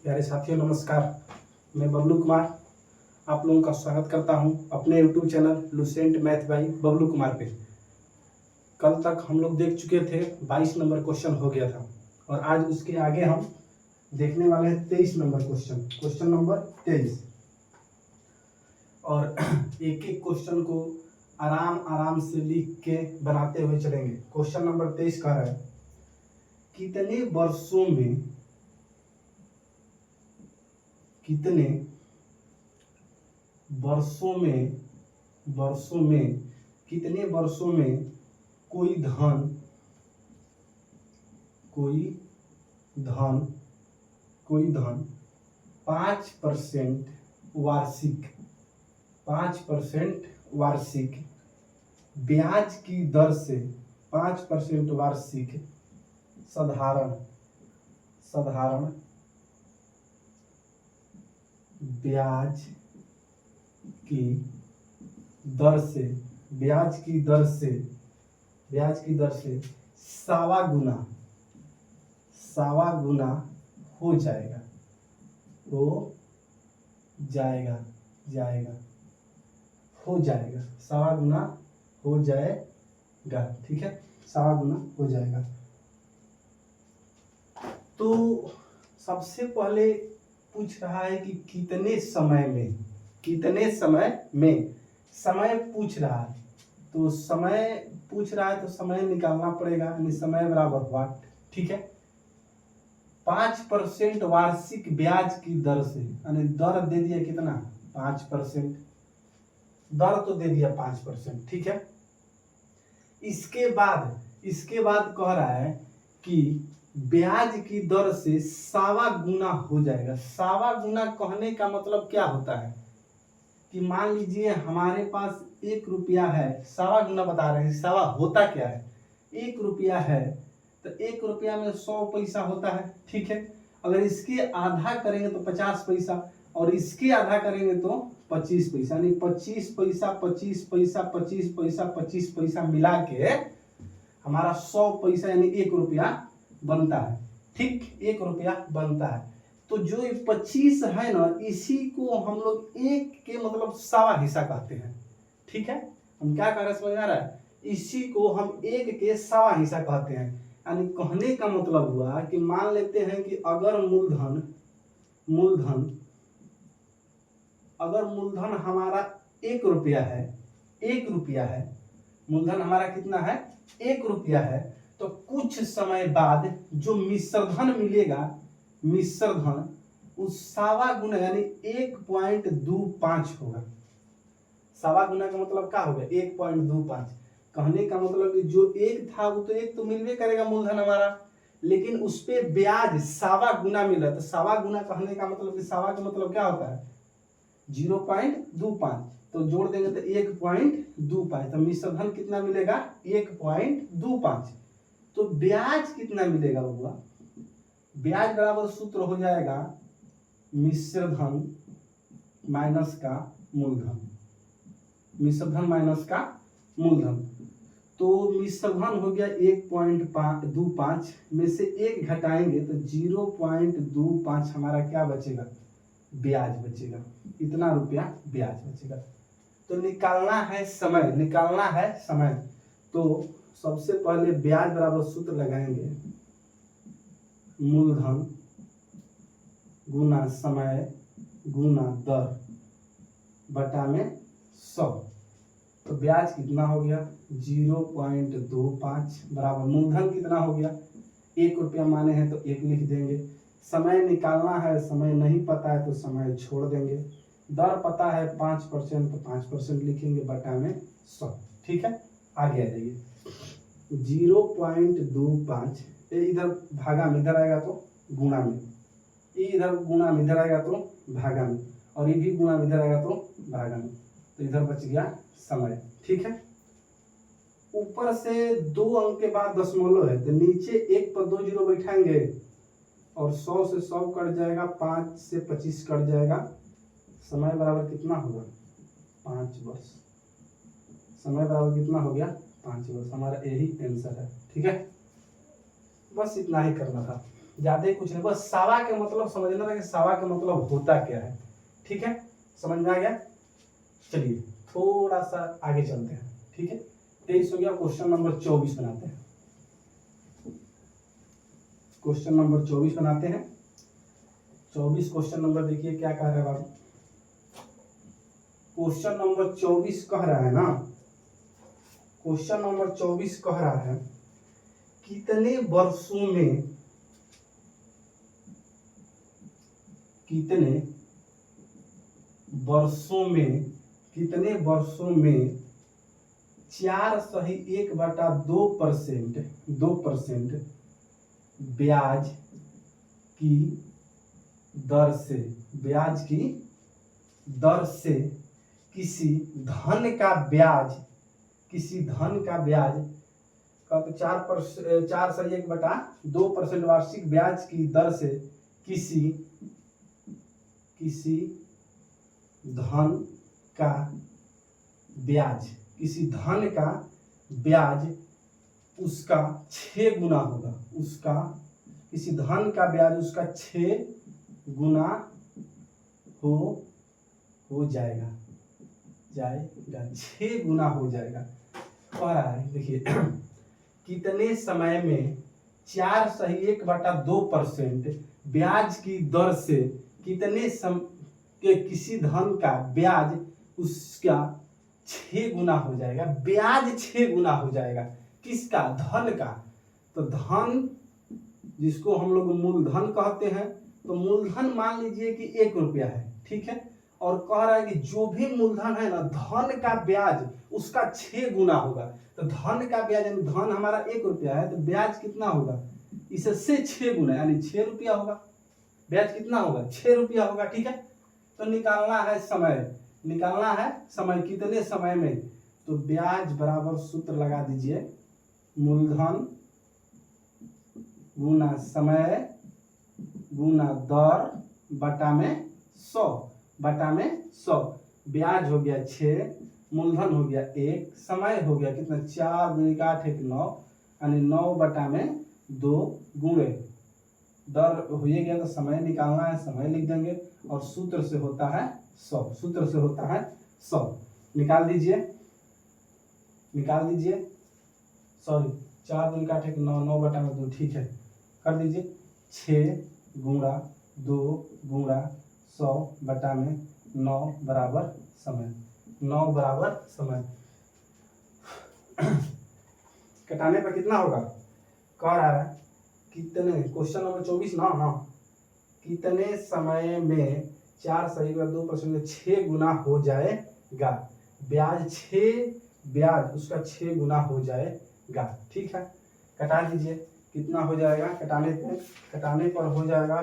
प्यारे साथियों नमस्कार। मैं बबलू कुमार आप लोगों का स्वागत करता हूं अपने YouTube channel Lucent math by Bablu Kumar पे। कल तक हम लोग देख चुके थे 22 नंबर क्वेश्चन हो गया था और आज उसके आगे हम देखने वाले हैं 23 नंबर क्वेश्चन नंबर 23। और एक एक क्वेश्चन को आराम आराम से लिख के बनाते हुए चलेंगे। क्वेश्चन नंबर 23 कह रहा है कितने वर्षों में कोई धन 5% वार्षिक ब्याज की दर से 5% वार्षिक साधारण ब्याज की दर से सवा गुना हो जाएगा सवा गुना हो जाएगा। ठीक है, सवा गुना हो जाएगा। तो सबसे पहले पूछ रहा है कि कितने समय में समय पूछ रहा है। तो समय पूछ रहा है तो समय निकालना पड़ेगा, यानी समय बराबर व्हाट। ठीक है, 5% वार्षिक ब्याज की दर से, यानी दर दे दिया कितना 5%, दर तो दे दिया 5%। ठीक है, इसके बाद कह रहा है कि ब्याज की दर से सवा गुना हो जाएगा। सवा गुना कहने का मतलब क्या होता है कि मान लीजिए हमारे पास 1 रुपया है, सवा गुना बता रहे हैं। सवा होता क्या है, 1 रुपया है तो 1 रुपया में 100 पैसा होता है। ठीक है, अगर इसके आधा करेंगे तो 50 पैसा और इसके आधा करेंगे तो 25 पैसा, यानी 25 पैसा मिला के हमारा 100 पैसा यानी 1 रुपया बनता है। ठीक, 1 रुपया बनता है। तो जो 25 है ना, इसी को हम लोग 1 के मतलब सवा हिस्सा कहते हैं। ठीक है, हम क्या कर रहे हैं समझ आ रहा है, इसी को हम 1 के सवा हिस्सा कहते हैं। यानी कहने का मतलब हुआ कि मान लेते हैं कि अगर मूलधन हमारा 1 रुपया है, मूलधन हमारा कितना है 1 रुपया है, तो कुछ समय बाद जो मिश्रधन मिलेगा, मिश्रधन उस सवा गुना यानी 1.25 होगा। सवा गुना का मतलब क्या होगा 1.25। कहने का मतलब कि जो 1 था वो तो 1 तो मिलवे करेगा मूलधन हमारा, लेकिन उस पे ब्याज सवा गुना मिला। तो सवा गुना कहने का मतलब कि सवा का मतलब क्या होता है 0.25, तो जोड़ देंगे तो 1.25। तो मिश्रधन कितना मिलेगा 1.25। तो ब्याज कितना मिलेगा होगा, ब्याज बराबर सूत्र हो जाएगा मिश्रधन माइनस का मूलधन, मिश्रधन माइनस का मूलधन। तो मिश्रधन हो गया 1.25 में से 1 घटाएंगे तो 0.25 हमारा क्या बचेगा, ब्याज बचेगा। इतना रुपया ब्याज बचेगा। तो निकालना है समय। तो सबसे पहले ब्याज बराबर सूत्र लगाएंगे मूलधन गुना समय गुना दर बटा में 100। तो ब्याज कितना हो गया 0.25 बराबर मूलधन कितना हो गया 1 रुपया माने हैं तो 1 लिख देंगे। समय निकालना है, समय नहीं पता है तो समय छोड़ देंगे। दर पता है 5% तो 5% लिखेंगे बटा में 100। ठीक है, आगे आ जाइए 0.25 इधर भागा में, इधर आएगा तो गुणा में, इधर गुणा में इधर आएगा तो भागा में, और ये भी गुणा में इधर आएगा तो भागा में। तो इधर बच गया समय। ठीक है, ऊपर से 2 अंक के बाद दशमलव है तो नीचे 1 पर 2 जीरो बैठाएंगे और 100 से 100 कट जाएगा, 5 से 25 कट जाएगा। समय बराबर कितना होगा 5 वर्ष। समय बराबर कितना हो गया 5 वर्ष। हमारा यही आंसर है। ठीक है, बस इतना ही करना था। ज्यादा कुछ नहीं, बस सावा के मतलब समझना है कि सावा के मतलब होता क्या है। ठीक है, समझ में आ गया। चलिए थोड़ा सा आगे चलते हैं। ठीक है, 23 हो गया, क्वेश्चन नंबर 24 बनाते हैं। क्वेश्चन नंबर 24 बनाते हैं। 24 क्वेश्चन नंबर देखिए क्या कह रहा है बाबू। क्वेश्चन नंबर 24 कह रहा है ना, क्वेश्चन नंबर 24 कह रहा है कितने वर्षों में, कितने वर्षों में, कितने वर्षों में 4/1/2% 2% ब्याज की दर से, ब्याज की दर से किसी धन का ब्याज, किसी धन का ब्याज का तो 4/1/2% वार्षिक ब्याज की दर से किसी धन का ब्याज, किसी धन का ब्याज उसका 6 गुना होगा, उसका किसी धन का ब्याज उसका 6 गुना हो जाएगा, 6 गुना हो जाएगा। कह रहा है देखिए कितने समय में 4/1/2% ब्याज की दर से कितने के किसी धन का ब्याज उसका 6 गुना हो जाएगा। ब्याज 6 गुना हो जाएगा किसका, धन का। तो धन जिसको हम लोग मूलधन कहते हैं, तो मूलधन मान लीजिए कि 1 रुपया है। ठीक है, और कह रहा है कि जो भी मूलधन है ना, धन का ब्याज उसका 6 गुना होगा। तो धन का ब्याज यानी धन हमारा 1 रुपया है, तो ब्याज कितना होगा, इससे 6 गुना यानी 6 रुपया होगा। ब्याज कितना होगा, 6 रुपया होगा। ठीक है, तो निकालना है समय, निकालना है समय कितने समय में, तो ब्याज बराबर सूत्र लगा दीजिए, मूलधन गुना समय गुना दर बटा में 100, बटा में 100। ब्याज हो गया 6, मूलधन हो गया 1, समय हो गया कितना 4 दूनी का 8 1 9 यानी 9 बटा में 2 गुणे दर हो गया। तो समय निकालना है, समय लिख देंगे और सूत्र से होता है 100, सूत्र से होता है 100। निकाल दीजिए, निकाल दीजिए, सॉरी 4 दूनी का 8 1 9 9 बटा में 2। ठीक है, कर दीजिए 6 गुणा 2 गुणा 100 बटा में 9 बराबर समय, 9 बराबर समय। कटाने पर कितना होगा, कह रहा है कितने, क्वेश्चन नंबर 24 ना, हाँ, कितने समय में 4/2% 6 गुना हो जाएगा। ब्याज 6, ब्याज उसका 6 गुना हो जाएगा। ठीक है, कटा दीजिए, कितना हो जाएगा, कटाने पर हो जाएगा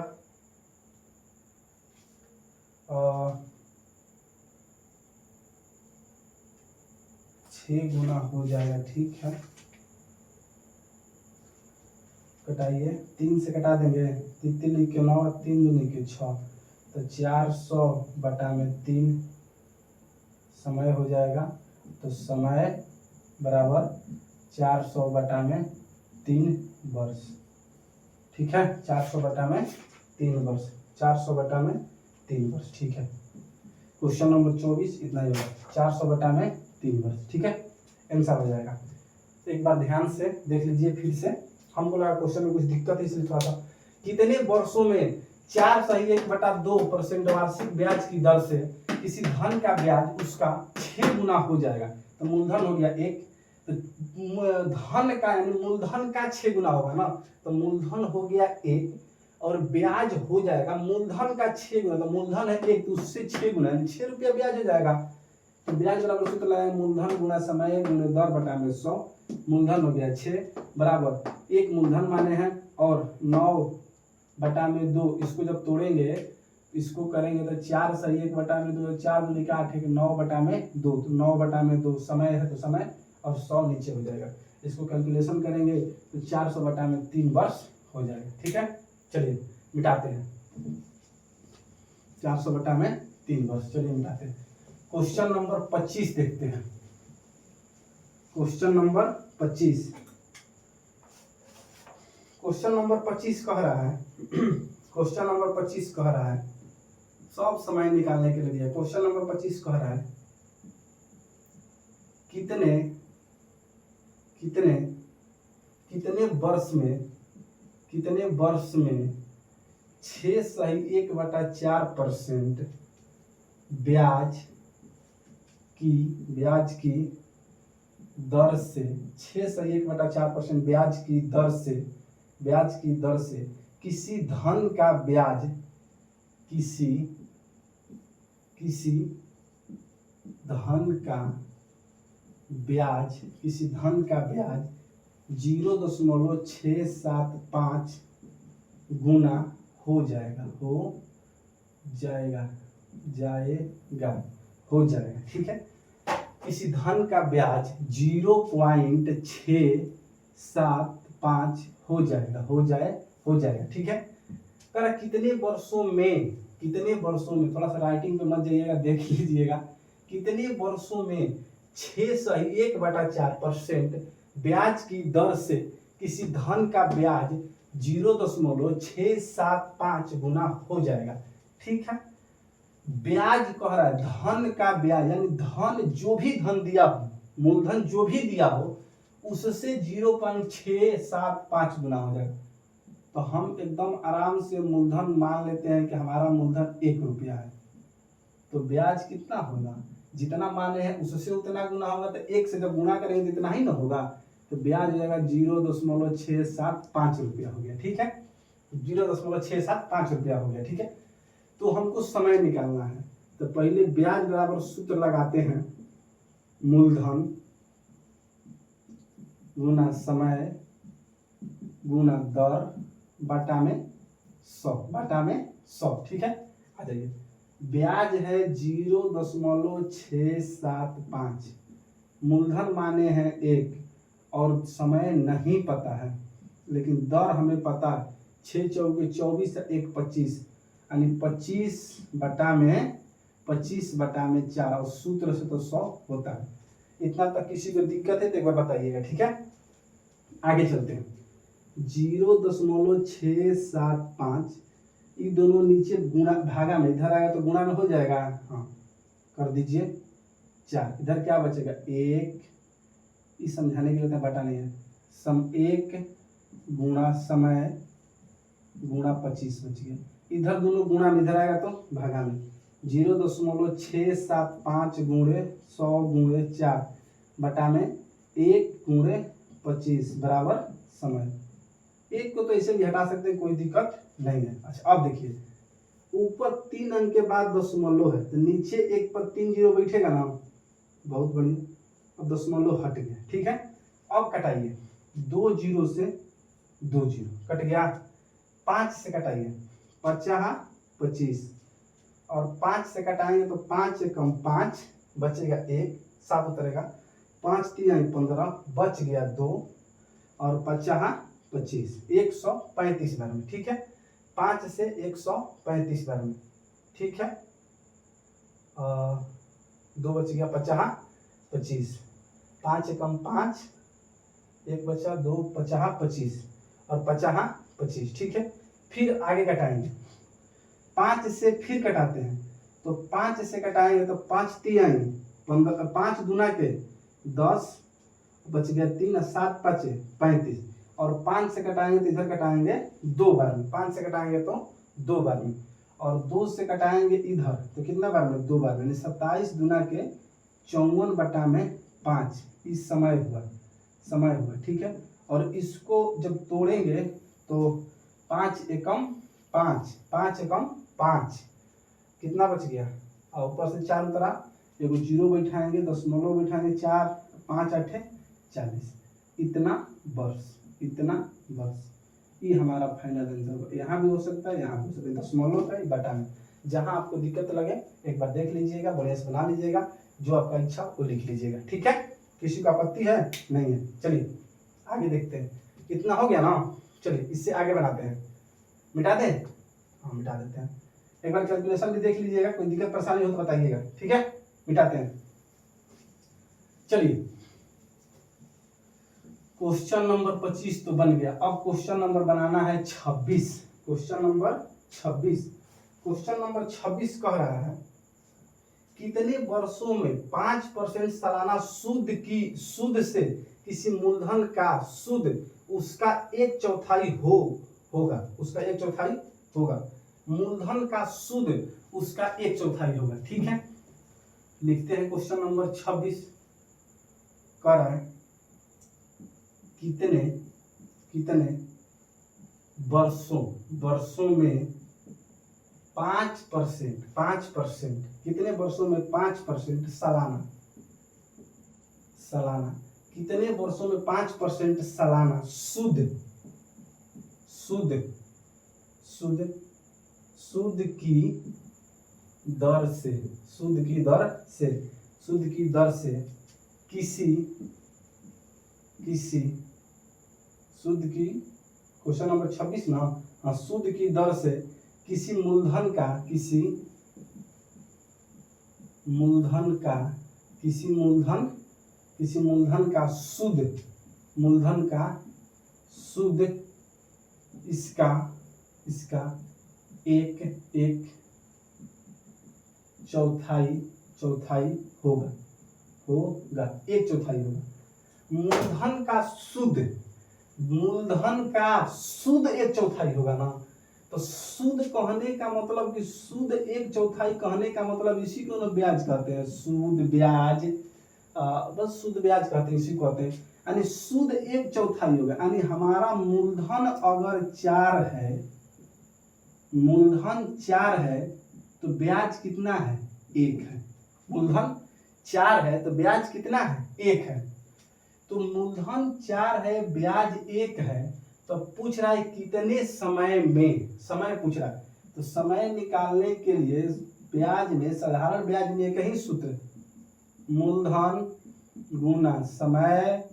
6 गुना हो जाएगा। ठीक है, कटाइए, 3 से कटा देंगे, 3 लिख के 9 3 दूनी के 6, तो 400 बटा में 3 समय हो जाएगा। तो समय बराबर 400 बटा में 3 वर्ष। ठीक है, 400 बटा में 3 वर्ष, 400 बटा में 3 वर्ष। ठीक है, क्वेश्चन नंबर 24 इतना ही होगा, 400 बटा में 3 वर्ष। ठीक है, आंसर हो जाएगा। एक बार ध्यान से देख लीजिए फिर से, हमको लगा क्वेश्चन में कुछ दिक्कत है इसलिए थोड़ा सा। कितने वर्षों में 4/1/2% वार्षिक ब्याज की दर से किसी धन का ब्याज उसका 6 गुना हो जाएगा। तो मूलधन हो गया 1, तो धन का यानी मूलधन का 6 गुना होगा ना, तो मूलधन हो गया 1 और ब्याज हो जाएगा मूलधन का 6 गुना। तो मूलधन है 1 तो उससे 6 गुना यानी 6 रुपया ब्याज हो जाएगा। तो ब्याज बराबर सूत्र लगाए, मूलधन गुना समय गुना दर बटा में 100। मूलधन हो गया 6 बराबर 1 मूलधन माने हैं और 9 बटा में 2, इसको जब तोड़ेंगे इसको करेंगे तो 4/1 बटा में 2, 4 दूनी का 8 9 बटा में 2, तो 9 बटा में 2 समय है तो समय और 100 नीचे हो जाएगा। इसको कैलकुलेशन करेंगे तो 400 बटा में 3 वर्ष हो जाएगा। ठीक है, चलिए मिटाते हैं, 400 बटा में 3 वर्ष, चलिए मिटाते हैं। क्वेश्चन नंबर 25 देखते हैं। क्वेश्चन नंबर 25 क्वेश्चन नंबर 25 कह रहा है क्वेश्चन नंबर 25 कह रहा है, सब समय निकालने के लिए दिया। क्वेश्चन नंबर 25 कह रहा है कितने कितने कितने वर्ष में 6.1/4% ब्याज की दर से 6.1/4% ब्याज की दर से किसी धन का ब्याज किसी धन का ब्याज 0.675 गुना हो जाएगा, ठीक है। किसी धन का ब्याज 0.675 हो जाएगा, ठीक है। कर कितने वर्षों में, थोड़ा सा राइटिंग पे मत जाइएगा, देख लीजिएगा। कितने वर्षों में 6.1/4% ब्याज की दर से किसी धन का ब्याज 0.675 गुना हो जाएगा, ठीक है। ब्याज कह रहा है, धन का ब्याज यानी धन जो भी धन दिया हो, मूलधन जो भी दिया हो, उससे 0.675 गुना हो जाएगा। तो हम एकदम आराम से मूलधन मान लेते हैं कि हमारा मूलधन 1 रुपया है, तो ब्याज कितना होगा, जितना माने हैं उससे उतना गुना होगा। तो 1 से जब गुना करेंगे तो इतना ही ना होगा, तो ब्याज हो जाएगा 0.675 रुपया हो गया, ठीक है। 0.675 रुपया हो गया, ठीक है। तो हमको समय निकालना है, तो पहले ब्याज बराबर सूत्र लगाते हैं, मूलधन गुना समय गुना दर बटा में 100, ठीक है। आ जाइए, ब्याज है 0.675, मूलधन माने हैं 1 और समय नहीं पता है, लेकिन दर हमें पता है। 6 चौके 24, 1 25, यानी 25 बटा में 4, और सूत्र से तो 100 होता है। इतना तक किसी को दिक्कत है तो एक बार बताइएगा, ठीक है। आगे चलते हैं। 0.675, ये दोनों नीचे गुणा भागा में, इधर आएगा तो गुणा में हो जाएगा, हाँ कर दीजिए 4। इधर क्या बचेगा 1, इस समझाने के लिए बटा नहीं है, 1 गुणा समय गुणा 25 बच गया। इधर दोनों गुणा में, इधर आएगा तो भागा में, 0.675 गुणे 100 गुणे 4 बटा में 1 गुणे 25 बराबर समय। 1 को तो ऐसे भी हटा सकते हैं, कोई दिक्कत नहीं है। अच्छा अब देखिए, ऊपर 3 अंक के बाद दशमलव है, तो नीचे 1 पर 3 जीरो बैठेगा ना, बहुत बढ़िया। अब दशमलव हट गया, ठीक है। अब कटाइए, 2 जीरो से 2 जीरो कट गया, 5 से कटाइए, 50 25, और 5 से कटाएंगे तो 5 से कम 5 बचेगा 1, 7 उतरेगा, 5 3 15 बच गया 2, और 50 25, 135 बार में, ठीक है। 5 से 135 बार में, ठीक है। 2 बच गया, 50 25, 5 से कम 5, 1 बचा, 2 50 25, और 50 25, ठीक है। फिर आगे कटाएंगे, 5 से फिर कटाते हैं, तो 5 से कटाएंगे तो 5 3 15, 5 दूना के 10 बच गया 3, 7 5 35, और 5 से कटाएंगे तो इधर कटाएंगे 2 बार में, 5 से कटाएंगे तो 2 बार में, और 2 से कटाएंगे इधर तो कितना बार में, 2 बार में, 27 दूना के 54 बटा में 5, इस समय हुआ, ठीक है। और इसको जब तोड़ेंगे तो 5 एकम 5, 5 एकम 5, कितना बच गया, और ऊपर से 4 उतरा, एगो जीरो बैठाएंगे, दशमलव बैठाएंगे, 4 5 8 40, इतना वर्ष, ये हमारा फाइनल आंसर। यहाँ भी हो सकता है, यहाँ भी हो सकता है, दशमलव का बटा में, जहाँ आपको दिक्कत लगे एक बार देख लीजिएगा, बढ़िया से बना लीजिएगा, जो आपका इच्छा वो लिख लीजिएगा, ठीक है। किसी को आपत्ति है नहीं है। चलिए आगे देखते हैं, इतना हो गया ना। चलिए इससे आगे बनाते हैं, मिटा दें, हाँ मिटा देते हैं। एक बार कैलकुलेशन भी देख लीजिएगा, कोई दिक्कत परेशानी हो तो बताइएगा, ठीक है। मिटाते हैं। चलिए क्वेश्चन नंबर 25 तो बन गया। अब क्वेश्चन नंबर बनाना है 26। क्वेश्चन नंबर 26, क्वेश्चन नंबर 26 कह रहा है कितने वर्षों में 5% सालाना सूद से किसी मूलधन का सूद उसका 1/4 होगा, उसका 1/4 होगा, मूलधन का सूद उसका 1/4 होगा। ठीक है, लिखते हैं क्वेश्चन नंबर 26 कह रहा है कितने वर्षों में 5%, कितने वर्षों में 5% सालाना, कितने वर्षों में 5% सालाना सूद की दर से किसी सूद की, क्वेश्चन नंबर 26 ना, हाँ, सूद की दर से किसी मूलधन का सूद इसका 1/4 होगा, 1/4 होगा। मूलधन का सूद 1/4 होगा ना, तो सूद कहने का मतलब कि सूद 1/4 कहने का मतलब इसी को ना ब्याज कहते हैं, सूद ब्याज, बस सूद ब्याज कहते हैं, इसी को कहते हैं। यानी सूद 1/4 होगा। यानी हमारा मूलधन अगर 4 है तो ब्याज कितना है, 1 है। मूलधन 4 है तो ब्याज कितना है, 1 है। तो मूलधन 4 है, ब्याज 1 है, तो पूछ रहा है कितने समय में, समय पूछ रहा है। तो समय निकालने के लिए ब्याज में, साधारण ब्याज में एक ही सूत्र, मूलधन गुना समय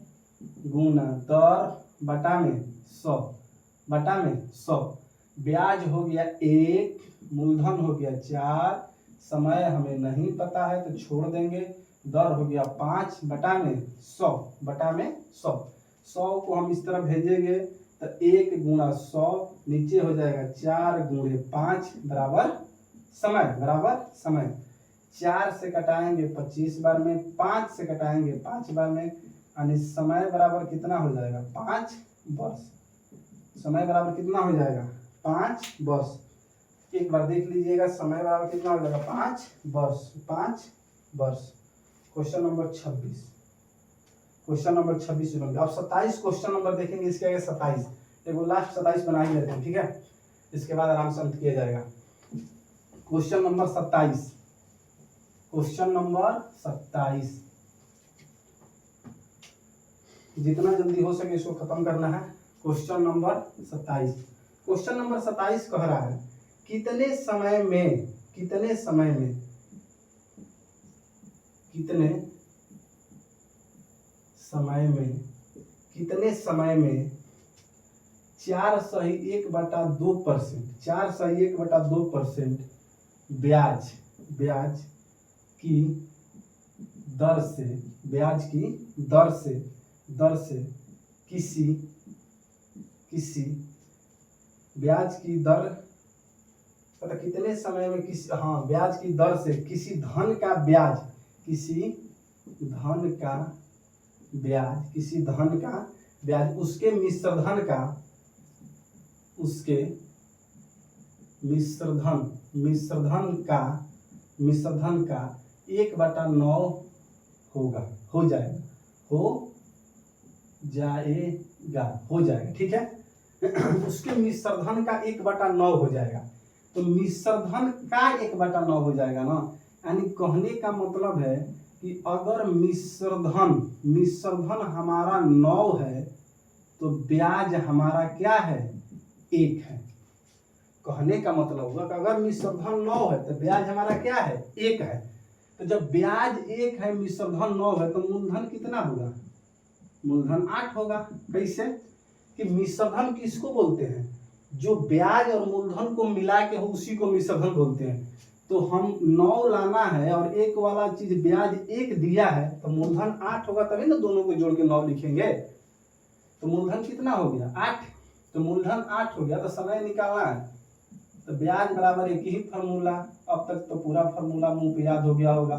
गुना दर बटा में 100, ब्याज हो गया 1, मूलधन हो गया 4, समय हमें नहीं पता है तो छोड़ देंगे, दर हो गया 5 बटा में 100 को हम इस तरफ भेजेंगे तो 1 गुणा 100 नीचे हो जाएगा 4 गुणे 5 बराबर समय। 4 से कटाएंगे 25 बार में, 5 से कटाएंगे 5 बार में, यानी समय बराबर कितना हो जाएगा, 5 वर्ष। समय बराबर कितना हो जाएगा, 5 वर्ष। एक बार देख लीजिएगा, समय बराबर कितना हो जाएगा, 5 वर्ष। क्वेश्चन नंबर 26, क्वेश्चन नंबर 26 बन गया। अब 27 क्वेश्चन नंबर देखेंगे, इसके आगे 27, एगो लास्ट 27 बना ही लेते हैं, ठीक है, इसके बाद आराम से अंत किया जाएगा। क्वेश्चन नंबर 27, क्वेश्चन नंबर 27, जितना जल्दी हो सके इसको खत्म करना है। क्वेश्चन नंबर 27, क्वेश्चन नंबर 27 कह रहा है कितने समय में 4/1/2% ब्याज की दर से किसी ब्याज की दर, पता कितने समय में ब्याज की दर से किसी धन का ब्याज उसके मिश्रधन का 1/9 हो जाएगा, ठीक है। उसके मिश्रधन का 1/9 हो जाएगा। तो मिश्रधन का 1/9 हो जाएगा ना, यानी कहने का मतलब है कि अगर मिश्रधन हमारा 9 है तो ब्याज हमारा क्या है, 1 है। कहने का मतलब हुआ कि अगर मिश्रधन 9 है तो ब्याज हमारा क्या है, 1 है। तो जब ब्याज 1 है, मिश्रधन 9 है, तो मूलधन कितना होगा, मूलधन 8 होगा। कैसे कि मिश्रधन किसको बोलते हैं, जो ब्याज और मूलधन को मिला के हो उसी को मिश्रधन बोलते हैं। तो हम 9 लाना है और 1 वाला चीज ब्याज 1 दिया है, तो मूलधन 8 होगा, तभी ना दोनों को जोड़ के 9 लिखेंगे। तो मूलधन कितना हो गया 8। तो मूलधन 8 हो गया, तो समय निकालना है। तो ब्याज बराबर एक ही फार्मूला, अब तक तो पूरा फार्मूला मुंह पे याद हो गया होगा,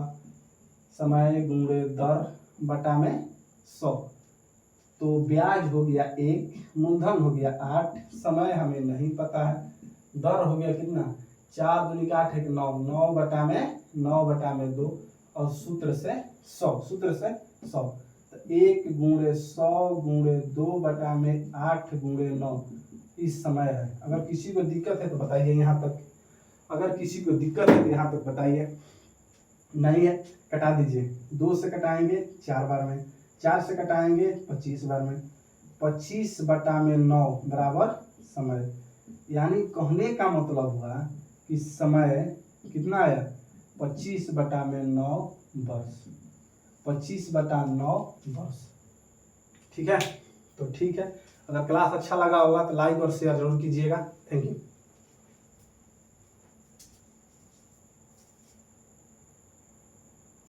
समय गुणे दर बटा में 100। तो ब्याज हो गया 1, मूलधन हो गया 8, समय हमें नहीं पता है, दर हो गया कितना 4 दूनी का 8 है 9, 9 बटा में 2 और सूत्र से 100। तो 1 गुणे 100 गुणे 2 बटा में 8 गुणे 9 इस समय है। अगर किसी को दिक्कत है तो बताइए यहाँ तक, अगर किसी को दिक्कत है तो यहाँ तक बताइए, नहीं है कटा दीजिए। 2 से कटाएंगे 4 बार में, 4 से कटाएंगे 25 बार में, 25 बटा में 9 बराबर समय। यानी कहने का मतलब हुआ कि समय कितना आया 25 बटा में 9 वर्ष, 25 बटा 9 वर्ष। ठीक है, तो ठीक है, अगर क्लास अच्छा लगा होगा तो लाइक और शेयर जरूर कीजिएगा। Thank you.